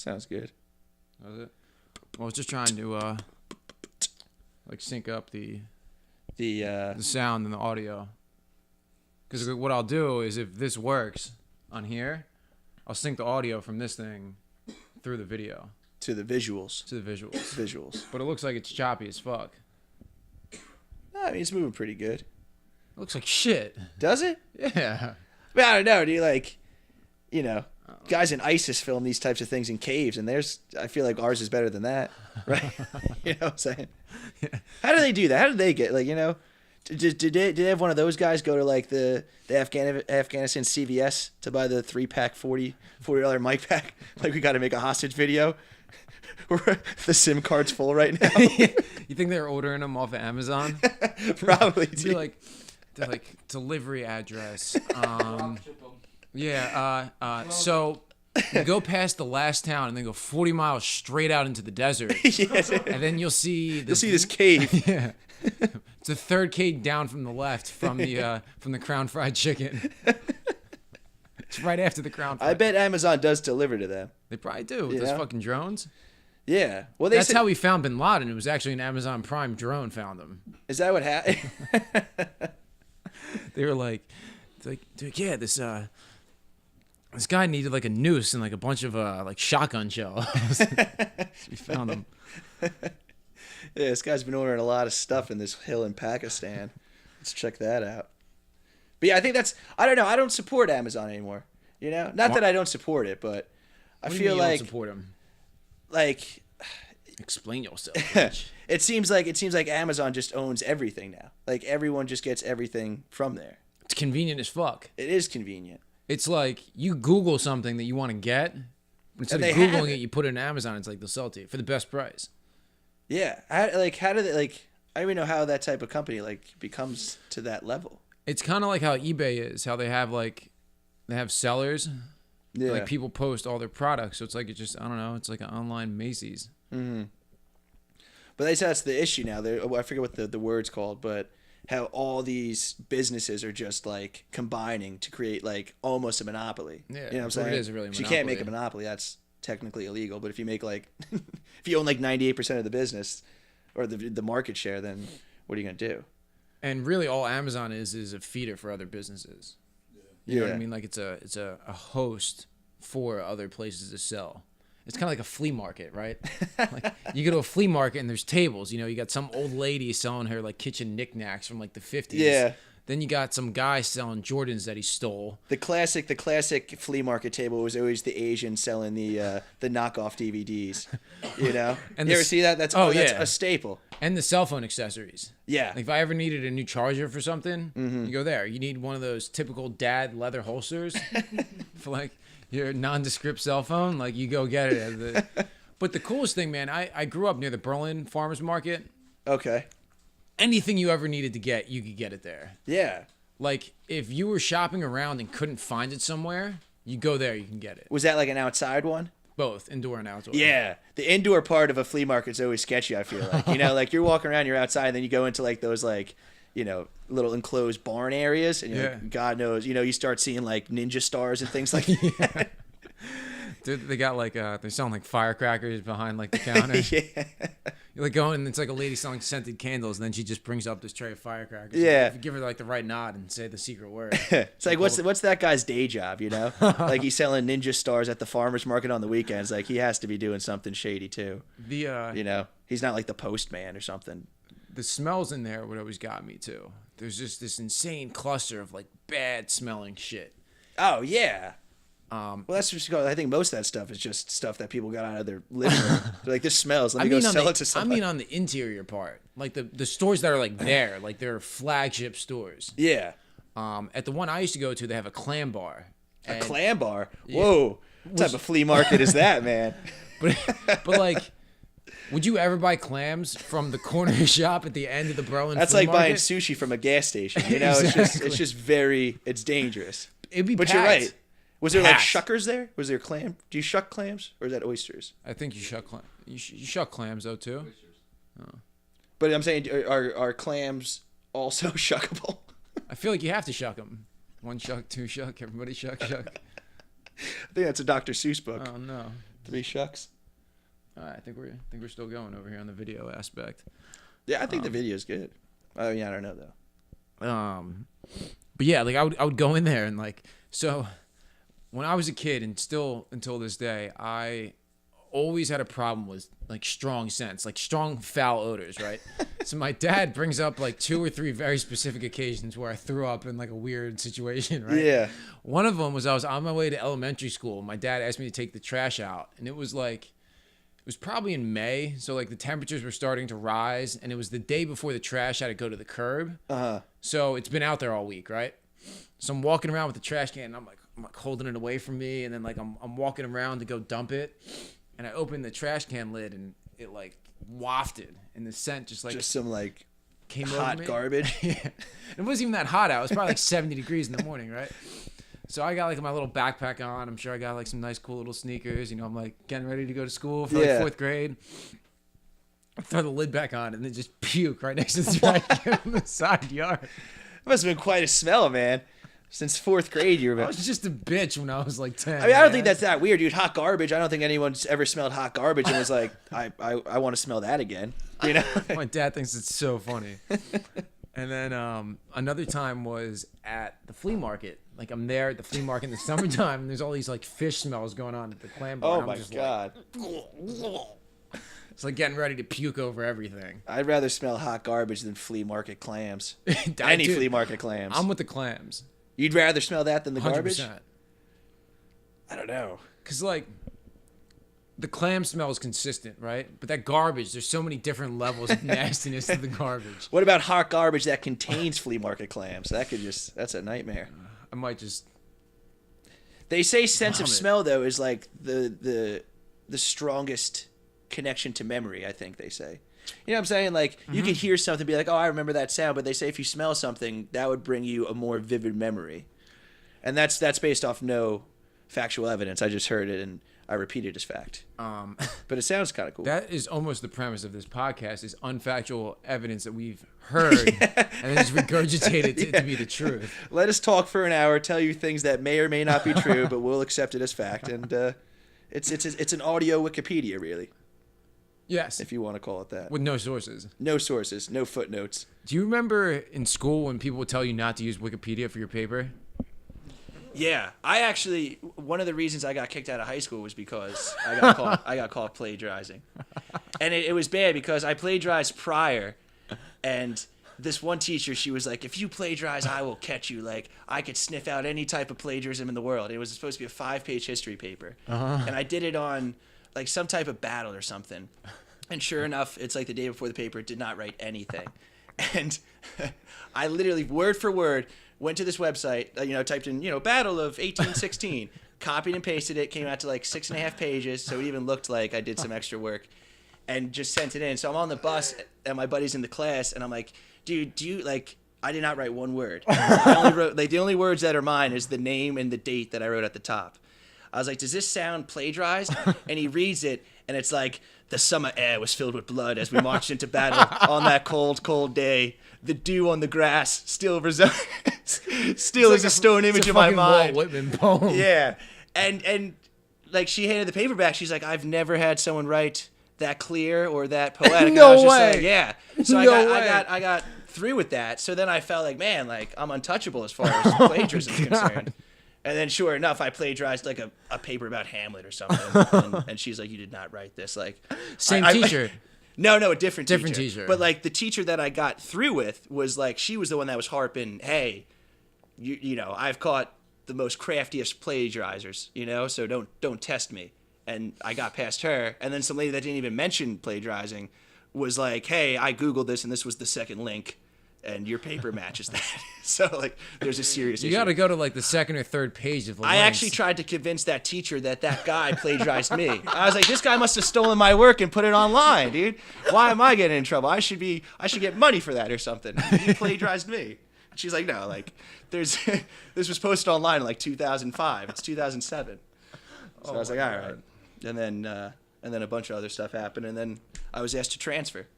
Sounds good. That was it. Well, I was just trying to like sync up the sound and the audio. Because what I'll do is if this works on here, I'll sync the audio from this thing through the video. To the visuals. Visuals. But it looks like it's choppy as fuck. I mean, it's moving pretty good. It looks like shit. Does it? Yeah. I mean, I don't know. Do you like, you know, guys in ISIS film these types of things in caves, and I feel like ours is better than that, right? You know what I'm saying? Yeah. How do they do that? How did they get, like, you know, did they have one of those guys go to, like, the Afghanistan CVS to buy the 3-pack $40 mic pack? Like, we got to make a hostage video? The SIM card's full right now. You think they're ordering them off of Amazon? Probably. They're like delivery address. So you go past the last town and then go 40 miles straight out into the desert. Yes. And then you'll see this cave. Yeah. It's the third cave down from the left from the Crown Fried Chicken. It's right after the Crown Fried. I bet Amazon does deliver to them. They probably do with those fucking drones. Yeah. Well, that's how we found Bin Laden. It was actually an Amazon Prime drone found him. Is that what happened? They were like, dude, yeah, this guy needed like a noose and like a bunch of like shotgun shells. So we found him. Yeah, this guy's been ordering a lot of stuff in this hill in Pakistan. Let's check that out. But yeah, I think I don't know. I don't support Amazon anymore. You know, not that I don't support it, but I feel like you don't support him. Like, explain yourself. It seems like Amazon just owns everything now. Like, everyone just gets everything from there. It's convenient as fuck. It is convenient. It's like you Google something that you want to get. Instead of Googling it, you put it in Amazon. It's like they'll sell it to you for the best price. Yeah. How do they, like, I don't even know how that type of company, like, becomes to that level. It's kind of like how eBay is. How they have sellers. Yeah. Like, people post all their products. So it's like, I don't know. It's like an online Macy's. Mm-hmm. But they say that's the issue now. I forget what the word's called, but how all these businesses are just like combining to create like almost a monopoly. Yeah, you know what I'm saying? It is really a monopoly. You can't make a monopoly. That's technically illegal. But if you make like, if you own like 98% of the business or the market share, then what are you gonna do? And really, all Amazon is a feeder for other businesses. You know what I mean? Like it's a host for other places to sell. It's kind of like a flea market, right? Like you go to a flea market and there's tables. You know, you got some old lady selling her like kitchen knickknacks from like the 50s. Yeah. Then you got some guy selling Jordans that he stole. The classic flea market table was always the Asian selling the knockoff DVDs. You know, And you ever see that? That's a staple. And the cell phone accessories. Yeah. Like if I ever needed a new charger for something, you go there. You need one of those typical dad leather holsters for like your nondescript cell phone. Like you go get it. But the coolest thing, man, I grew up near the Berlin Farmers Market. Okay. Anything you ever needed to get, you could get it there. Yeah. Like if you were shopping around and couldn't find it somewhere, you go there, you can get it. Was that like an outside one? Both, indoor and outdoor. Yeah. The indoor part of a flea market is always sketchy, I feel like. You know, like you're walking around, you're outside, and then you go into like those like, you know, little enclosed barn areas, and you're like, God knows, you know, you start seeing like ninja stars and things like that. Dude, they got like they're selling like firecrackers behind like the counter. Yeah. You're like going, and it's like a lady selling scented candles, and then she just brings up this tray of firecrackers. Yeah. If you give her like the right nod and say the secret word. It's like what's that guy's day job, you know? Like he's selling ninja stars at the farmers market on the weekends. Like he has to be doing something shady too. You know, he's not like the postman or something. The smells in there would always got me too. There's just this insane cluster of like bad smelling shit. Oh yeah. Well, that's just. I think most of that stuff is just stuff that people got out of their living room. They're like, this smells. Let me go sell it to somebody. I mean, on the interior part, like the stores that are like there, like they're flagship stores. Yeah. At the one I used to go to, they have a clam bar. A clam bar? Whoa! What type of flea market is that, man? But like, would you ever buy clams from the corner shop at the end of the Berlin? That's flea like market? buying sushi from a gas station. You know, Exactly. it's dangerous. It'd be But packed. you're right. Was there like Packed. shuckers there? Was there clam? Do you shuck clams or is that oysters? I think you shuck you shuck clams though too. But I'm saying, are clams also shuckable? I feel like you have to shuck them. One shuck, two shuck, everybody shuck. I think that's a Dr. Seuss book. Oh no. Three shucks. I think we're still going over here on the video aspect. Yeah, I think the video's good. Oh yeah, I don't know though. But yeah, like I would go in there and like, so when I was a kid and still until this day, I always had a problem with like strong scents, like strong foul odors, right? So my dad brings up like 2 or 3 very specific occasions where I threw up in like a weird situation, right? Yeah. One of them was I was on my way to elementary school. My dad asked me to take the trash out, and it was probably in May, so like the temperatures were starting to rise, and it was the day before the trash had to go to the curb. So it's been out there all week, right? So I'm walking around with the trash can, and I'm like holding it away from me, and then like I'm walking around to go dump it, and I opened the trash can lid, and it like wafted, and the scent just some like came hot over me. garbage. Yeah. It wasn't even that hot out. It was probably like 70 degrees in the morning, right? So I got like my little backpack on. I'm sure I got like some nice cool little sneakers. You know, I'm like getting ready to go to school for like 4th grade. I throw the lid back on and then just puke right next to the trash can in the side yard. It must have been quite a smell, man. Since 4th grade, you were. I was just a bitch when I was like 10. I mean, I don't think that's that weird, dude. Hot garbage. I don't think anyone's ever smelled hot garbage and was like, I want to smell that again. You know? My dad thinks it's so funny. And then another time was at the flea market. Like I'm there at the flea market in the summertime, and there's all these like fish smells going on at the clam bar. Oh my god! Like, it's like getting ready to puke over everything. I'd rather smell hot garbage than flea market clams. Any flea market clams. I'm with the clams. You'd rather smell that than the 100%. garbage? I don't know. Cause like the clam smell is consistent, right? But that garbage, there's so many different levels of nastiness to the garbage. What about hot garbage that contains flea market clams? That's a nightmare. I might just. They say sense of smell though is like the strongest connection to memory. I think they say. You know what I'm saying? Like you can hear something, be like, oh, I remember that sound. But they say if you smell something, that would bring you a more vivid memory, and that's based off no factual evidence. I just heard it and I repeat it as fact. But it sounds kind of cool. That is almost the premise of this podcast: is unfactual evidence that we've heard and then just regurgitate it to be the truth. Let us talk for an hour, tell you things that may or may not be true, but we'll accept it as fact. And it's an audio Wikipedia, really. Yes. If you want to call it that. With no sources. No sources, no footnotes. Do you remember in school when people would tell you not to use Wikipedia for your paper? Yeah, one of the reasons I got kicked out of high school was because I got caught plagiarizing. And it was bad because I plagiarized prior, and this one teacher, she was like, if you plagiarize, I will catch you. Like, I could sniff out any type of plagiarism in the world. It was supposed to be a 5-page history paper. And I did it on like some type of battle or something. And sure enough, it's like the day before the paper, it did not write anything. And I literally, word for word, went to this website, typed in, Battle of 1816, copied and pasted it, came out to like 6.5 pages, so it even looked like I did some extra work, and just sent it in. So I'm on the bus, and my buddy's in the class, and I'm like, dude, I did not write one word. I only wrote, the only words that are mine is the name and the date that I wrote at the top. I was like, does this sound plagiarized? And he reads it, and it's like, the summer air was filled with blood as we marched into battle on that cold, cold day. The dew on the grass still is a stone image in my mind. Walt Whitman poem. Yeah. And like she handed the paper back. She's like, I've never had someone write that clear or that poetic. No and I was just way. like, yeah. So No I got through with that. So then I felt like, man, like I'm untouchable as far as plagiarism is concerned. And then sure enough, I plagiarized like a paper about Hamlet or something. and she's like, you did not write this. Like Same teacher. No, a different teacher. But like the teacher that I got through with was like, she was the one that was harping, hey, I've caught the most craftiest plagiarizers, so don't test me. And I got past her. And then some lady that didn't even mention plagiarizing was like, hey, I Googled this and this was the second link. And your paper matches that. So, like, there's a serious issue. You got to go to, like, the second or third page of the I links. actually tried to convince that teacher that guy plagiarized me. I was like, this guy must have stolen my work and put it online, dude. Why am I getting in trouble? I should get money for that or something. He plagiarized me. She's like, no, like, this was posted online in, like, 2005. It's 2007. So I was like, all right. And then a bunch of other stuff happened, and then I was asked to transfer.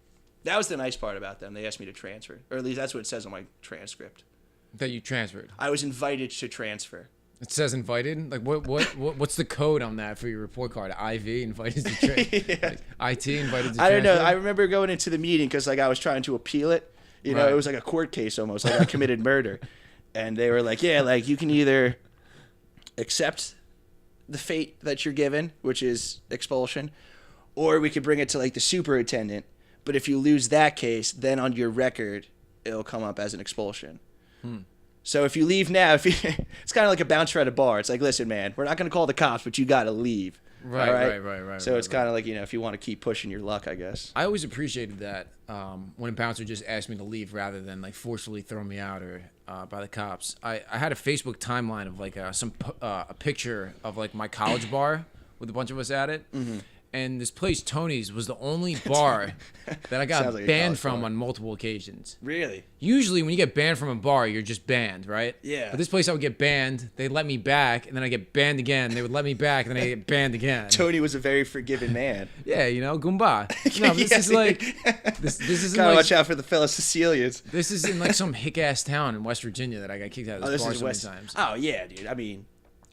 That was the nice part about them. They asked me to transfer. Or at least that's what it says on my transcript. That you transferred. I was invited to transfer. It says invited. Like what's the code on that for your report card? IV invited to trade. Yeah. Like, IT invited to. I don't know. transfer? I remember going into the meeting because like I was trying to appeal it. You know, Right. it was like a court case almost. Like I committed murder, and they were like, yeah, like you can either accept the fate that you're given, which is expulsion, or we could bring it to like the superintendent. But if you lose that case, then on your record, it'll come up as an expulsion. So if you leave now, it's kind of like a bouncer at a bar. It's like, listen, man, we're not going to call the cops, but you got to leave. Right, all right. So it's kind of like, you know, if you want to keep pushing your luck, I guess. I always appreciated that when a bouncer just asked me to leave rather than like forcefully throw me out or by the cops. I had a Facebook timeline of like a picture of like my college bar with a bunch of us at it. Mm-hmm. And this place, Tony's, was the only bar that I got like banned from on multiple occasions. Really? Usually when you get banned from a bar, you're just banned, right? Yeah. But this place I would get banned, they'd let me back, and then I get banned again. They would let me back, and then I get banned again. Tony was a very forgiving man. Yeah, you know, Goomba. No, this is like this isn't Gotta like, watch out for the fellow Sicilians. This is in like some hick-ass town in West Virginia that I got kicked out of this bar so many times. Oh, yeah, dude. I mean,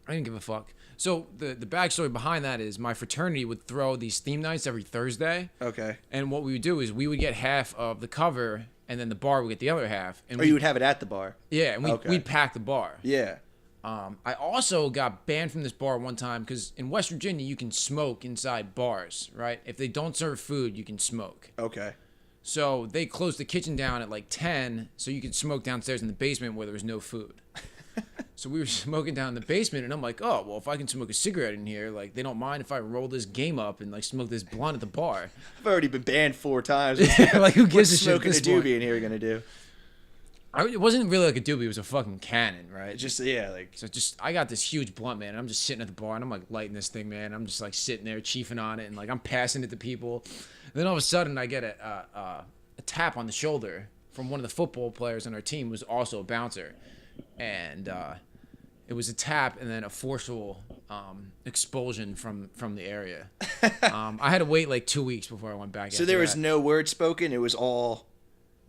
I didn't give a fuck. So the backstory behind that is my fraternity would throw these theme nights every Thursday. okay. And what we would do is we would get half of the cover, and then the bar would get the other half. And Or you would have it at the bar. yeah, and we'd pack the bar. Yeah. I also got banned from this bar one time because in West Virginia you can smoke inside bars, right? If they don't serve food, you can smoke. Okay. So they closed the kitchen down at like 10, so you could smoke downstairs in the basement where there was no food. So we were smoking down in the basement, and I'm like, oh, well, if I can smoke a cigarette in here, like, they don't mind if I roll this game up and, like, smoke this blunt at the bar. I've already been banned 4 times. Like, who gives a shit smoking at a this point? doobie in here going to do? It wasn't really like a doobie, it was a fucking cannon, right? Just, yeah, like... So I got this huge blunt, man, and I'm just sitting at the bar, and I'm, like, lighting this thing, man. I'm just, like, sitting there, chiefing on it, and, like, I'm passing it to people. And then all of a sudden, I get a tap on the shoulder from one of the football players on our team who was also a bouncer. And, it was a tap and then a forceful expulsion from the area. I had to wait like 2 weeks before I went back. So there was no word spoken? It was all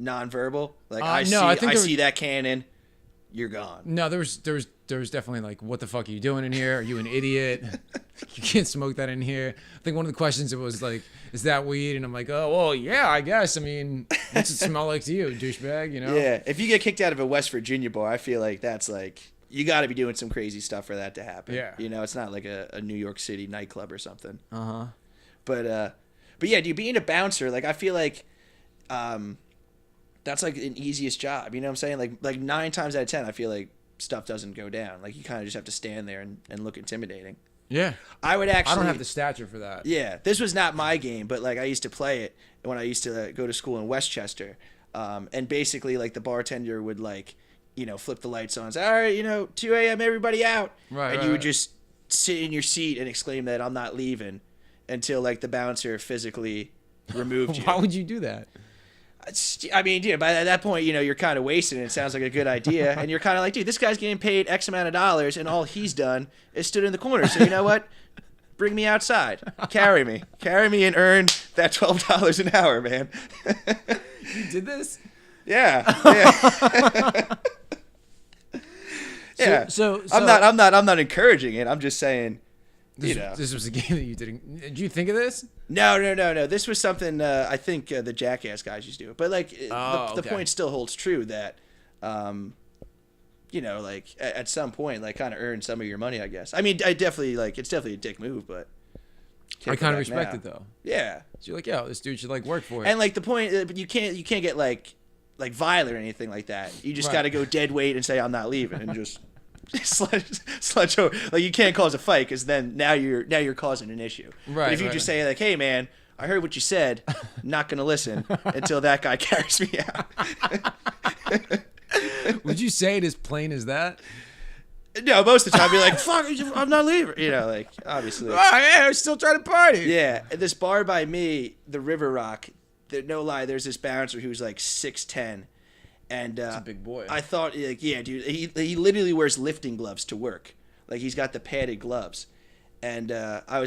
nonverbal? Like, I think see that cannon, you're gone. No, there was definitely like, what the fuck are you doing in here? Are you an idiot? You can't smoke that in here. I think one of the questions, it was like, is that weed? And I'm like, oh, well, yeah, I guess. I mean, what's it smell like to you, douchebag, you know? Yeah, if you get kicked out of a West Virginia bar, I feel like that's like... You got to be doing some crazy stuff for that to happen. Yeah. You know, it's not like a New York City nightclub or something. Uh-huh. But yeah, dude, being a bouncer, like, I feel like that's like an easiest job. You know what I'm saying? Like 9 times out of 10, I feel like stuff doesn't go down. Like, you kind of just have to stand there and look intimidating. Yeah. I would actually... I don't have the stature for that. Yeah. This was not my game, but, like, I used to play it when I used to go to school in Westchester. And basically, like, the bartender would, like... you know, flip the lights on. Say, all right, you know, 2 a.m., everybody out. Right, and you would just sit in your seat and exclaim that I'm not leaving until, like, the bouncer physically removed you. Why would you do that? I mean, dude, by that point, you know, you're kind of wasted and it sounds like a good idea. And you're kind of like, dude, this guy's getting paid X amount of dollars and all he's done is stood in the corner. So you know what? Bring me outside. Carry me. Carry me and earn that $12 an hour, man. You did this? Yeah. Yeah. Yeah. So I'm not encouraging it. I'm just saying, this was a game that you didn't. Did you think of this? No. This was something I think the Jackass guys used to do. But like the point still holds true that, you know, like at some point, like kind of earn some of your money, I guess. I mean, it's definitely a dick move, but I kind of respect it though. Yeah. So you're like, yo, this dude should like work for it. And like the point, but you can't get like violent or anything like that. You just got to go dead weight and say I'm not leaving and just sledge over. Like you can't cause a fight because then now you're causing an issue. Right. But if you just say like, hey man, I heard what you said, not gonna listen until that guy carries me out. Would you say it as plain as that? No, most of the time I'd be like, fuck, I'm not leaving. You know, like obviously. Oh yeah, I'm still trying to party. Yeah, this bar by me, the River Rock. No lie, there's this bouncer who's like 6'10", and that's a big boy. I thought, like, yeah, dude, he literally wears lifting gloves to work. Like he's got the padded gloves, and I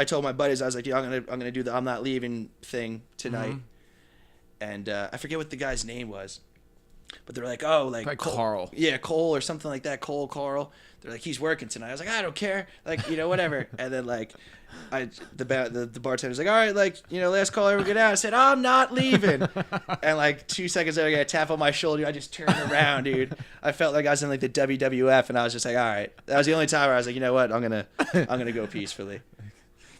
told my buddies, I was like, dude, I'm gonna do the I'm not leaving thing tonight, and I forget what the guy's name was, But they're like, oh, like Carl. Yeah, Cole or something like that. Carl. They're like, he's working tonight. I was like, I don't care. Like, whatever. And then like, the bartender's like, all right, like, last call, everyone get out. I said, I'm not leaving. And like 2 seconds later, I got a tap on my shoulder. I just turned around, dude. I felt like I was in like the WWF, and I was just like, all right. That was the only time where I was like, you know what? I'm gonna go peacefully.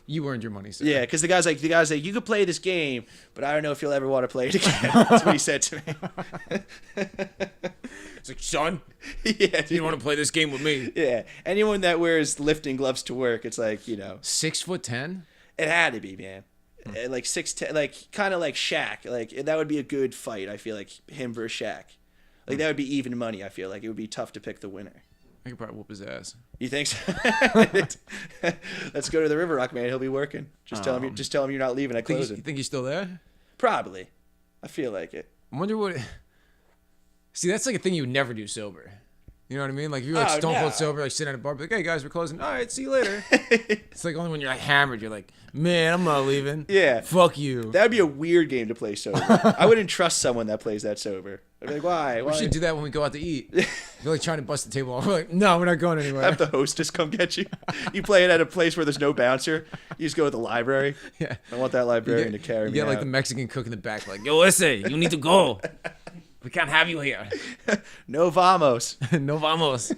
You earned your money, sir. Yeah, because the guy's like, you could play this game, but I don't know if you'll ever want to play it again. That's what he said to me. It's like, son, yeah, you want to play this game with me? Yeah, anyone that wears lifting gloves to work, it's like 6'10". It had to be, man. Like 6'10", like kind of like Shaq. Like that would be a good fight. I feel like him versus Shaq. Like that would be even money. I feel like it would be tough to pick the winner. I could probably whoop his ass. You think so? Let's go to the River Rock, man. He'll be working. Just tell him you're not leaving at closing. You think he's still there? Probably. I feel like it. I wonder what. See, that's like a thing you would never do sober. You know what I mean? Like if you're like stone cold sober, like sitting at a bar, be like, "Hey guys, we're closing. All right, see you later." It's like only when you're like hammered, you're like, "Man, I'm not leaving." Yeah. Fuck you. That would be a weird game to play sober. I wouldn't trust someone that plays that sober. I'd be like, why? We should do that when we go out to eat. You're like trying to bust the table off. We're like, no, we're not going anywhere. Have the hostess come get you. You play it at a place where there's no bouncer. You just go to the library. Yeah. I want that librarian to carry me You get like out. the Mexican cook in the back, like, yo, listen, you need to go. We can't have you here. No vamos. No vamos.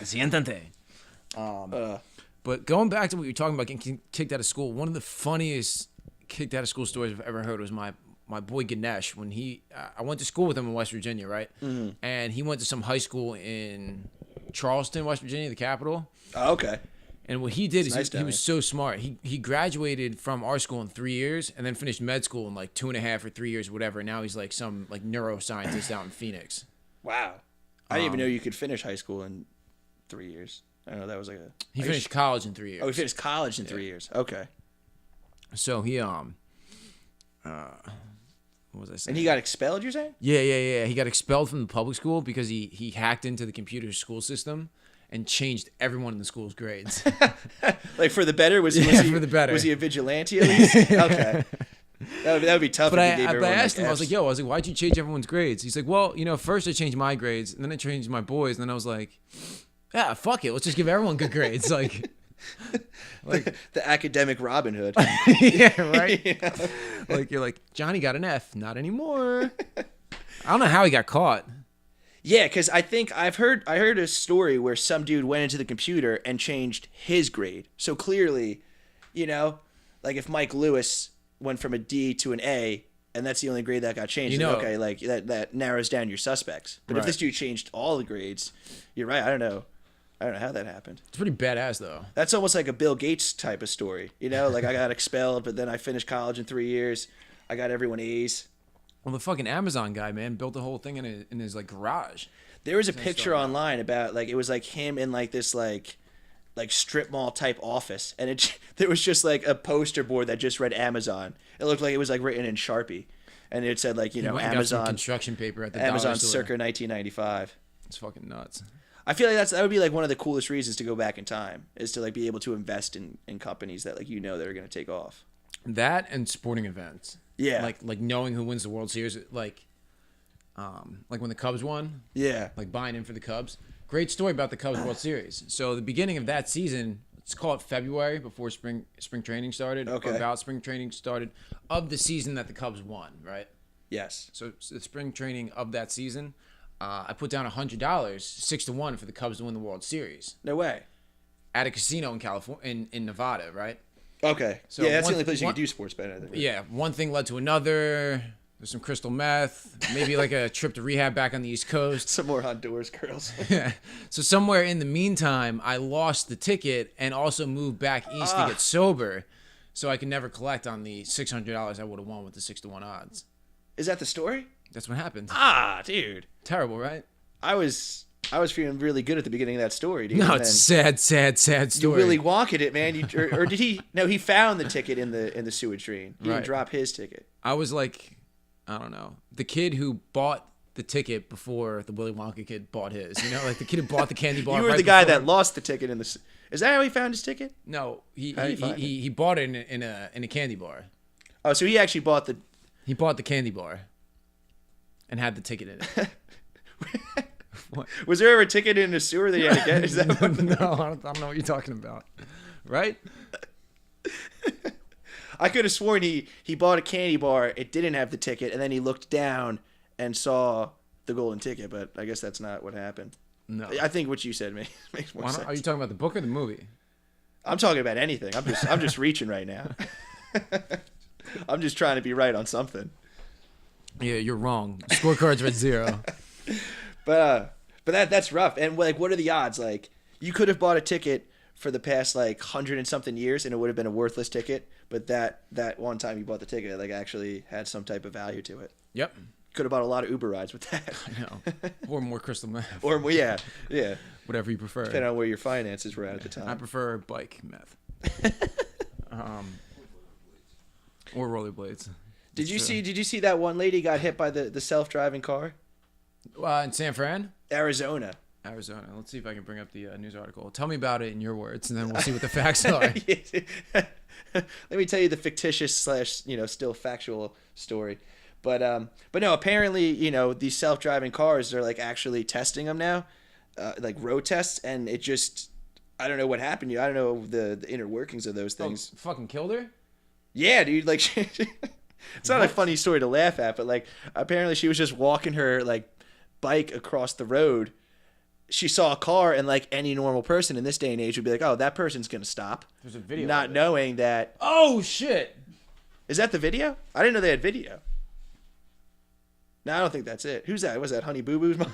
Siéntate. But going back to what you're talking about, getting kicked out of school, one of the funniest kicked out of school stories I've ever heard was my boy Ganesh. When I went to school with him in West Virginia, right? Mm-hmm. And he went to some high school in Charleston, West Virginia, the capital. Oh, okay. And what he did is he was so smart. He graduated from our school in 3 years and then finished med school in like 2.5 or 3 years, whatever. And now he's like some like neuroscientist out in Phoenix. Wow. I didn't even know you could finish high school in 3 years. I don't know. That was like He finished college in 3 years. Oh, he finished college in 3 years. Okay. So he what was I saying? And he got expelled, you're saying? Yeah. He got expelled from the public school because he hacked into the computer school system and changed everyone in the school's grades. Like for the better? Was he for the better. Was he a vigilante at least? Okay. That would be tough. But I asked him, I was like, why'd you change everyone's grades? He's like, well, first I changed my grades, and then I changed my boys, and then I was like, yeah, fuck it, let's just give everyone good grades. Like the academic Robin Hood. Yeah, right? Yeah. Like, you're like, Johnny got an F. Not anymore. I don't know how he got caught. Yeah, because I think I heard a story where some dude went into the computer and changed his grade. So clearly, like if Mike Lewis went from a D to an A, and that's the only grade that got changed, okay, like that narrows down your suspects. But if this dude changed all the grades, you're right. I don't know how that happened. It's pretty badass, though. That's almost like a Bill Gates type of story. Like I got expelled, but then I finished college in 3 years. I got everyone A's. Well, the fucking Amazon guy, man, built the whole thing in his like garage. There was a picture online about like it was like him in like this like strip mall type office, and there was just like a poster board that just read Amazon. It looked like it was like written in Sharpie, and it said like Amazon construction paper at the Amazon dollar store. circa 1995. It's fucking nuts. I feel like that would be like one of the coolest reasons to go back in time is to like be able to invest in companies that like that are going to take off. That and sporting events. Yeah. Like knowing who wins the World Series, like when the Cubs won. Yeah. Like buying in for the Cubs. Great story about the Cubs World Series. So the beginning of that season, let's call it February before spring training started. Okay. Or about spring training started of the season that the Cubs won, right? Yes. So the spring training of that season, I put down $100, 6-1 for the Cubs to win the World Series. No way. At a casino in California, in Nevada, right? Okay. So yeah, that's the only place you can do sports betting, I think. Yeah, one thing led to another. There's some crystal meth, maybe like a trip to rehab back on the East Coast. Some more Honduras girls. Yeah. So somewhere in the meantime, I lost the ticket and also moved back east to get sober, so I could never collect on the $600 I would have won with the 6-1 odds. Is that the story? That's what happened. Dude. Terrible, right? I was feeling really good at the beginning of that story, dude. No, it's sad story. You really wonkered it, man. Or did he? No, he found the ticket in the sewage drain. He didn't drop his ticket. I was like, I don't know, the kid who bought the ticket before the Willy Wonka kid bought his. Like the kid who bought the candy bar. You were the guy that lost the ticket in the. Is that how he found his ticket? No, he bought it in a candy bar. Oh, so he actually bought the. He bought the candy bar. and had the ticket in it. What? Was there ever a ticket in a sewer that you had to get? Is that No, I don't know what you're talking about. Right? I could have sworn he bought a candy bar, it didn't have the ticket, and then he looked down and saw the golden ticket, but I guess that's not what happened. No. I think what you said makes more sense. Are you talking about the book or the movie? I'm talking about anything. I'm just reaching right now. I'm just trying to be right on something. Yeah, you're wrong. Scorecards are at 0. But that's rough. And like, what are the odds? Like, you could have bought a ticket for the past like 100 and something years, and it would have been a worthless ticket. But that one time you bought the ticket, like actually had some type of value to it. Yep. Could have bought a lot of Uber rides with that. I know. Or more crystal meth. Or yeah. Whatever you prefer. Depending on where your finances were at the time. I prefer bike meth. Or rollerblades. Did you see that one lady got hit by the self-driving car? In San Fran? Arizona. Let's see if I can bring up the news article. Tell me about it in your words, and then we'll see what the facts are. Let me tell you the fictitious / still factual story. But no, apparently, these self-driving cars, they're like actually testing them now, like road tests, and it just, I don't know what happened. I don't know the inner workings of those things. Oh, fucking killed her? Yeah, dude. Like, it's not a funny story to laugh at, but like, apparently she was just walking her like bike across the road. She saw a car, and like any normal person in this day and age would be like, "Oh, that person's gonna stop." There's a video. Not knowing that. Oh shit! Is that the video? I didn't know they had video. No, I don't think that's it. Who's that? Was that Honey Boo Boo's mom?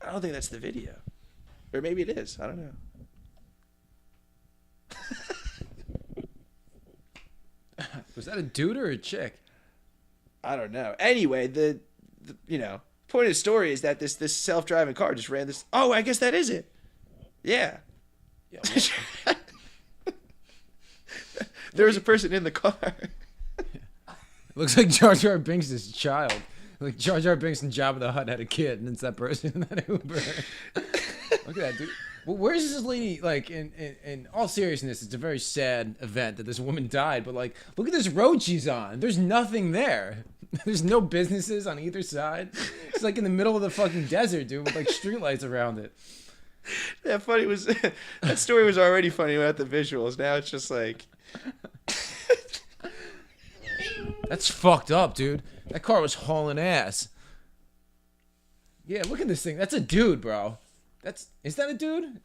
I don't think that's the video. Or maybe it is. I don't know. Was that a dude or a chick? I don't know. Anyway, the point of the story is that this self-driving car just ran this. Oh, I guess that is it. Yeah. There was a person in the car. Looks like Jar Jar Binks' child. Like Jar Jar Binks and Jabba the Hutt had a kid, and it's that person in that Uber. Look at that, dude. Well, where's this lady? Like, in all seriousness, it's a very sad event that this woman died. But like, look at this road she's on. There's nothing there. There's no businesses on either side. It's like in the middle of the fucking desert, dude, with like streetlights around it. That story was already funny without the visuals. Now it's just like. That's fucked up, dude. That car was hauling ass. Yeah, look at this thing. That's a dude, bro. Is that a dude?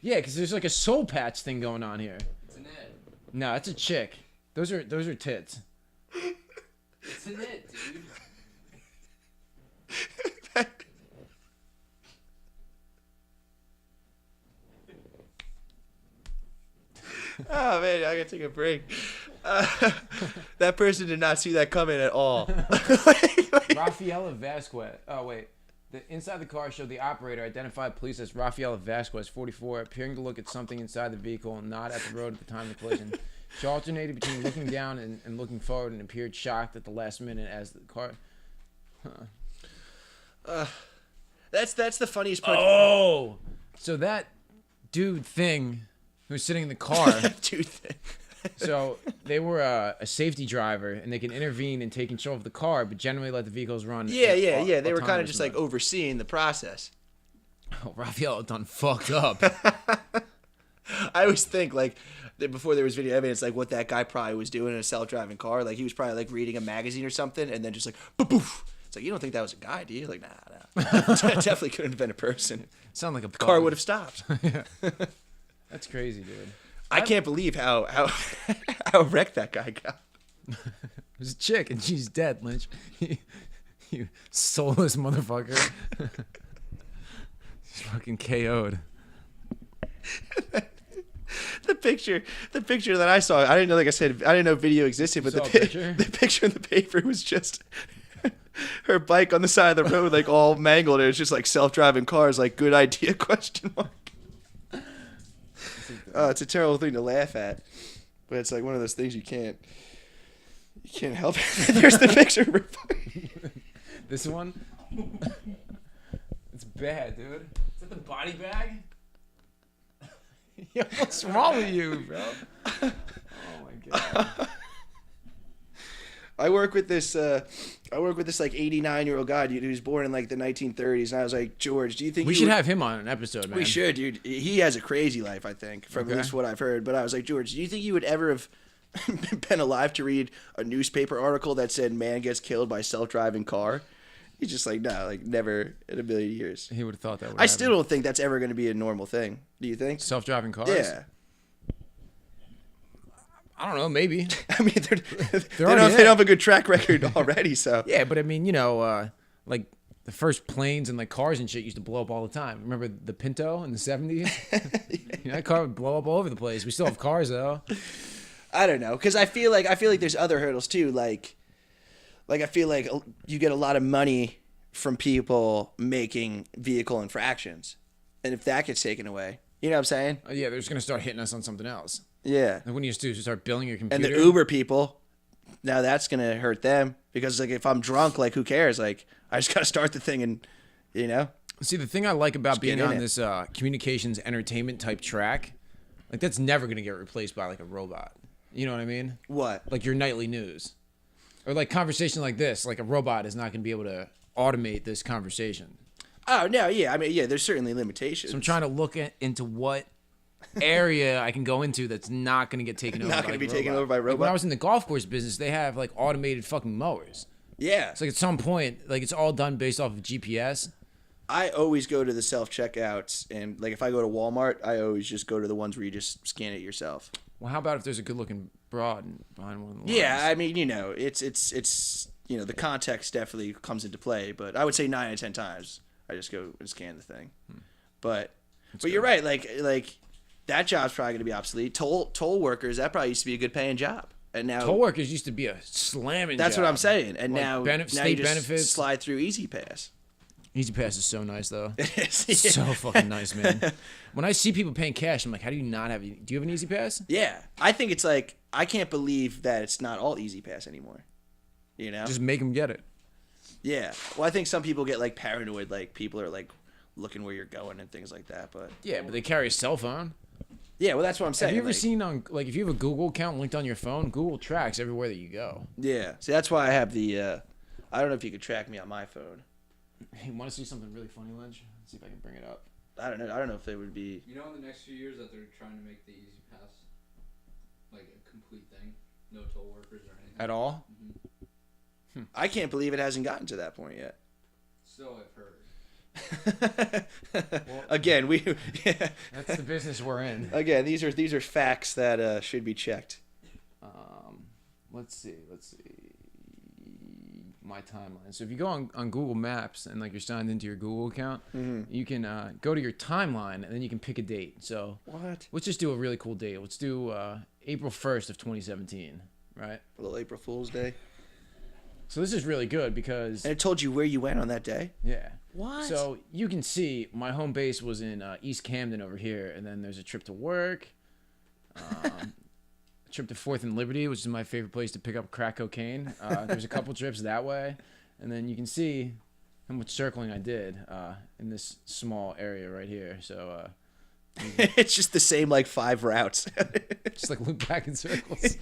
Yeah, because there's like a soul patch thing going on here. It's an it. No, it's a chick. Those are tits. It's an it, dude. Oh man, I gotta take a break. That person did not see that coming at all. Rafaela Vasquez. Oh wait. The inside the car showed the operator identified police as Rafaela Vasquez, 44, appearing to look at something inside the vehicle and not at the road at the time of the collision. She alternated between looking down and looking forward and appeared shocked at the last minute as the car. That's the funniest part. Oh, so that dude thing who was sitting in the car. Dude thing. So they were a safety driver, and they can intervene and take control of the car, but generally let the vehicles run. Yeah. They were kind of just like overseeing the process. Oh, Raphael done fucked up. I always think like before there was video evidence, like what that guy probably was doing in a self-driving car. Like he was probably like reading a magazine or something, and then just like poof. It's like, you don't think that was a guy, do you? Like, nah. Definitely couldn't have been a person. Sound like a car would have stopped. Yeah. That's crazy, dude. I can't believe how wrecked that guy got. There's a chick and she's dead, Lynch. You soulless motherfucker. She's fucking KO'd. The picture that I saw, I didn't know, like I said, I didn't know video existed, but the picture in the paper was just her bike on the side of the road, like all mangled. It was just like self-driving cars, like good idea, question mark. It's a terrible thing to laugh at, but it's like one of those things you can't help it. There's the picture. This one? It's bad, dude. Is that the body bag? Yo, what's wrong with you, bro? Oh my god. I work with this like 89-year-old guy, dude, who's born in like the 1930s, and I was like, George, do you think we should have him on an episode, man? We should, dude. He has a crazy life, I think, from at least what I've heard. But I was like, George, do you think you would ever have been alive to read a newspaper article that said man gets killed by self-driving car? He's just like, no, like never in a million years. He would have thought that would I still don't think that's ever going to be a normal thing. Do you think? Self-driving cars? Yeah. I don't know, maybe. I mean, they don't have a good track record already, so. Yeah, but I mean, like the first planes and like cars and shit used to blow up all the time. Remember the Pinto in the 70s? That car would blow up all over the place. We still have cars though. I don't know, because I feel like there's other hurdles too. Like I feel like you get a lot of money from people making vehicle infractions, and if that gets taken away, you know what I'm saying? Yeah, they're just gonna start hitting us on something else. Yeah. And when you just start billing your computer. And the Uber people, now that's going to hurt them because, like, if I'm drunk, like, who cares? Like, I just got to start the thing and, you know? See, the thing I like about being on this communications entertainment type track, like, that's never going to get replaced by, like, a robot. You know what I mean? What? Like your nightly news. Or, like, conversation like this. Like, a robot is not going to be able to automate this conversation. Oh, no, yeah. I mean, yeah, there's certainly limitations. So I'm trying to look into what area I can go into that's not going to get taken over. Not going to be taken over by a robot. Like when I was in the golf course business, they have like automated fucking mowers. Yeah. It's like at some point, like it's all done based off of GPS. I always go to the self checkouts, and like if I go to Walmart, I always just go to the ones where you just scan it yourself. Well, how about if there's a good looking broad behind one of the lines? Yeah, I mean, it's the context definitely comes into play, but I would say 9 out of 10 times I just go and scan the thing. But you're right, like. That job's probably going to be obsolete. Toll workers, that probably used to be a good paying job. And now toll workers used to be a slamming That's job. what I'm saying. And like now state you just benefits. slide through Easy Pass. Easy Pass is so nice, though. It is. It's so fucking nice, man. When I see people paying cash, I'm like, how do you not have... Do you have an Easy Pass? Yeah. I think it's like... I can't believe that it's not all Easy Pass anymore. You know? Just make them get it. Yeah. Well, I think some people get, like, paranoid. Like, people are, like, looking where you're going and things like that. But yeah, but they carry a cell phone. Yeah, well, that's what I'm saying. Have you ever seen on, like, if you have a Google account linked on your phone, Google tracks everywhere that you go. Yeah. See, that's why I have the... I don't know if you could track me on my phone. Hey, want to see something really funny, Lynch? Let's see if I can bring it up. I don't know if they would be... You know, in the next few years that they're trying to make the Easy Pass like a complete thing? No toll workers or anything? At all? Mm-hmm. I can't believe it hasn't gotten to that point yet. So I've heard. Well, again, that's the business we're in. Again, these are facts that should be checked. Let's see. My timeline. So if you go on Google Maps and like you're signed into your Google account, you can go to your timeline and then you can pick a date. So what? Let's just do a really cool date. Let's do April 1st of 2017, right? A little April Fool's Day. So this is really good because... And it told you where you went on that day? Yeah. What? So you can see my home base was in East Camden over here, and then there's a trip to work, a trip to 4th and Liberty, which is my favorite place to pick up crack cocaine. There's a couple trips that way, and then you can see how much circling I did in this small area right here. So it's just the same like 5 routes. Just like loop back in circles.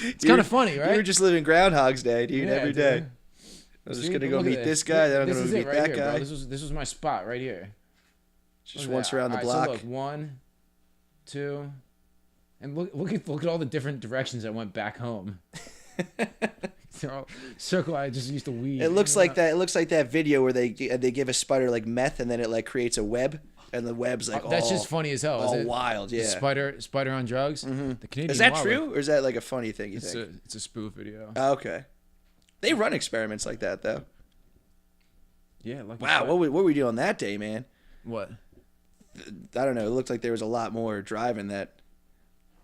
It's kind of funny, right? You were just living Groundhog's Day, dude, every day. Dude. I was just going to go meet this guy, then I'm going to meet that guy. Bro. This was my spot right here. Just once around the block. So look, 1, 2, and look at all the different directions I went back home. Circle I just used to weed. It looks like that. It looks like that video where they give a spider like meth and then it like creates a web. And the web's like that's just funny as hell. All wild, yeah. Spider on drugs. Mm-hmm. The Canadian is that true, or is that like a funny thing? You think it's a spoof video? Oh, okay, they run experiments like that though. Yeah. Wow, what were we doing that day, man? What? I don't know. It looked like there was a lot more driving the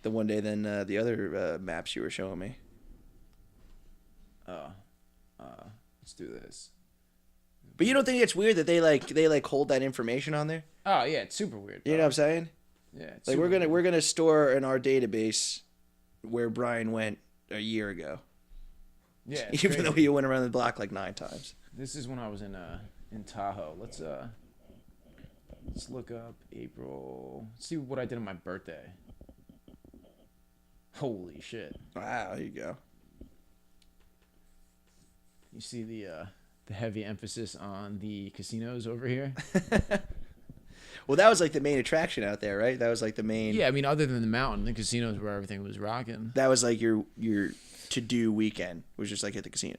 one day than the other maps you were showing me. Let's do this. But you don't think it's weird that they hold that information on there? Oh yeah, it's super weird. Bro. You know what I'm saying? Yeah. Like we're gonna store in our database where Brian went a year ago. Yeah. Even though he went around the block like 9 times. This is when I was in Tahoe. Let's look up April. Let's see what I did on my birthday. Holy shit. Wow, there you go. You see the heavy emphasis on the casinos over here. Well, that was like the main attraction out there, right? That was like the main. Yeah, I mean, other than the mountain, the casinos where everything was rocking. That was like your to-do weekend, was just like at the casino.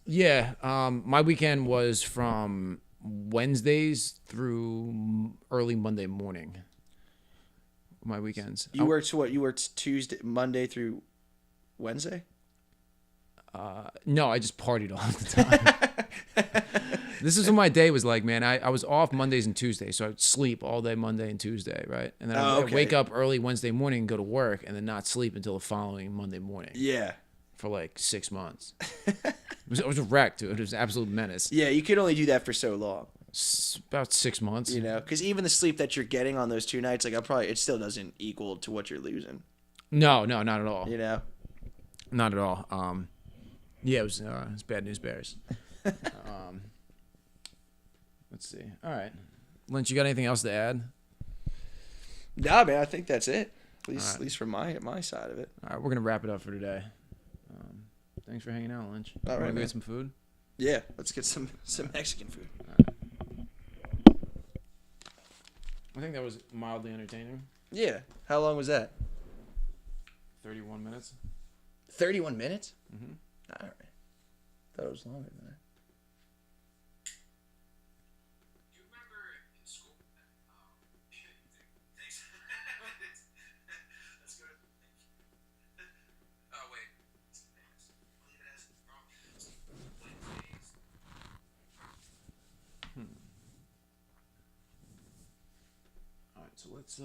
Yeah, my weekend was from Wednesdays through early Monday morning. My weekends. You worked what? You worked Monday through Wednesday? No, I just partied all the time. This is what my day was like, man. I was off Mondays and Tuesdays, so I'd sleep all day Monday and Tuesday, right? And then I'd wake up early Wednesday morning and go to work, and then not sleep until the following Monday morning. Yeah. For like 6 months. It was a wreck, dude. It was an absolute menace. Yeah, you could only do that for so long. About 6 months. You know, because even the sleep that you're getting on those 2 nights, like it still doesn't equal to what you're losing. No, not at all. You know, not at all. Yeah, it was bad news bears. Let's see. All right, Lynch, you got anything else to add? Nah, man, I think that's it. At least from my side of it. All right, we're gonna wrap it up for today. Thanks for hanging out, Lynch. All right, Want to man. get some food? Yeah, let's get some Mexican food. I think that was mildly entertaining. Yeah. How long was that? 31 minutes. 31 minutes? Mm-hmm. All right. Thought it was longer than that. Do you remember in school? Thanks. That's good. Oh, wait. Leave it as Wednesdays. All right, so let's